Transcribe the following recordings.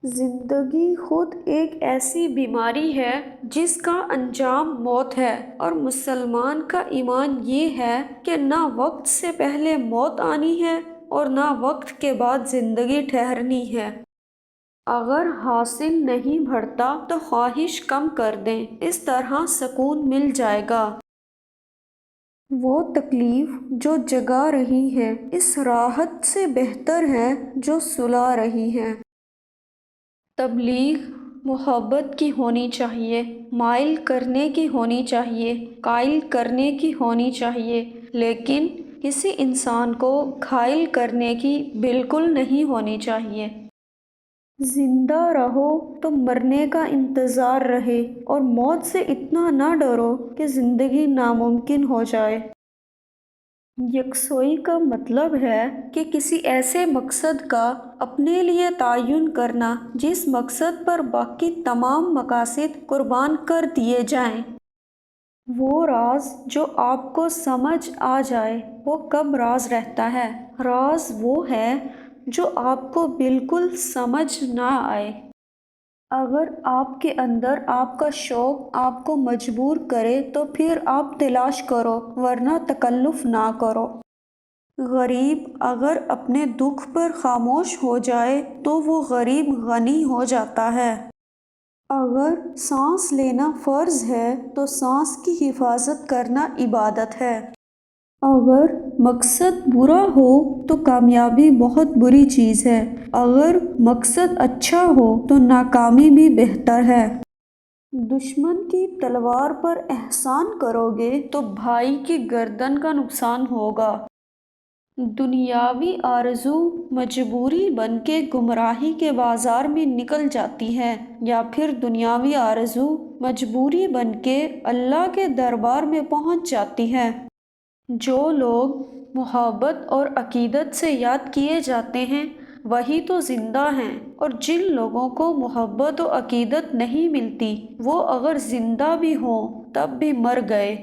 زندگی خود ایک ایسی بیماری ہے جس کا انجام موت ہے، اور مسلمان کا ایمان یہ ہے کہ نہ وقت سے پہلے موت آنی ہے اور نہ وقت کے بعد زندگی ٹھہرنی ہے۔ اگر حاصل نہیں بڑھتا تو خواہش کم کر دیں، اس طرح سکون مل جائے گا۔ وہ تکلیف جو جگا رہی ہے اس راحت سے بہتر ہے جو سلا رہی ہے۔ تبلیغ محبت کی ہونی چاہیے، مائل کرنے کی ہونی چاہیے، قائل کرنے کی ہونی چاہیے، لیکن کسی انسان کو گھائل کرنے کی بالکل نہیں ہونی چاہیے۔ زندہ رہو تو مرنے کا انتظار رہے، اور موت سے اتنا نہ ڈرو کہ زندگی ناممکن ہو جائے۔ یکسوئی کا مطلب ہے کہ کسی ایسے مقصد کا اپنے لیے تعین کرنا جس مقصد پر باقی تمام مقاصد قربان کر دیے جائیں۔ وہ راز جو آپ کو سمجھ آ جائے وہ کب راز رہتا ہے؟ راز وہ ہے جو آپ کو بالکل سمجھ نہ آئے۔ اگر آپ کے اندر آپ کا شوق آپ کو مجبور کرے تو پھر آپ تلاش کرو، ورنہ تکلف نہ کرو۔ غریب اگر اپنے دکھ پر خاموش ہو جائے تو وہ غریب غنی ہو جاتا ہے۔ اگر سانس لینا فرض ہے تو سانس کی حفاظت کرنا عبادت ہے۔ اگر مقصد برا ہو تو کامیابی بہت بری چیز ہے، اگر مقصد اچھا ہو تو ناکامی بھی بہتر ہے۔ دشمن کی تلوار پر احسان کرو گے تو بھائی کی گردن کا نقصان ہوگا۔ دنیاوی آرزو مجبوری بن کے گمراہی کے بازار میں نکل جاتی ہے، یا پھر دنیاوی آرزو مجبوری بن کے اللہ کے دربار میں پہنچ جاتی ہے۔ جو لوگ محبت اور عقیدت سے یاد کیے جاتے ہیں وہی تو زندہ ہیں، اور جن لوگوں کو محبت و عقیدت نہیں ملتی وہ اگر زندہ بھی ہوں تب بھی مر گئے۔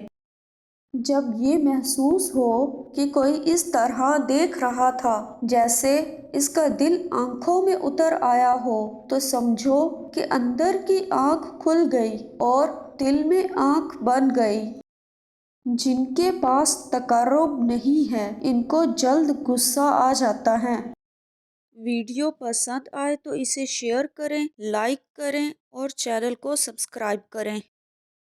جب یہ محسوس ہو کہ کوئی اس طرح دیکھ رہا تھا جیسے اس کا دل آنکھوں میں اتر آیا ہو تو سمجھو کہ اندر کی آنکھ کھل گئی اور دل میں آنکھ بن گئی۔ جن کے پاس تقرب نہیں ہے ان کو جلد غصہ آ جاتا ہے۔ ویڈیو پسند آئے تو اسے شیئر کریں، لائک کریں اور چینل کو سبسکرائب کریں۔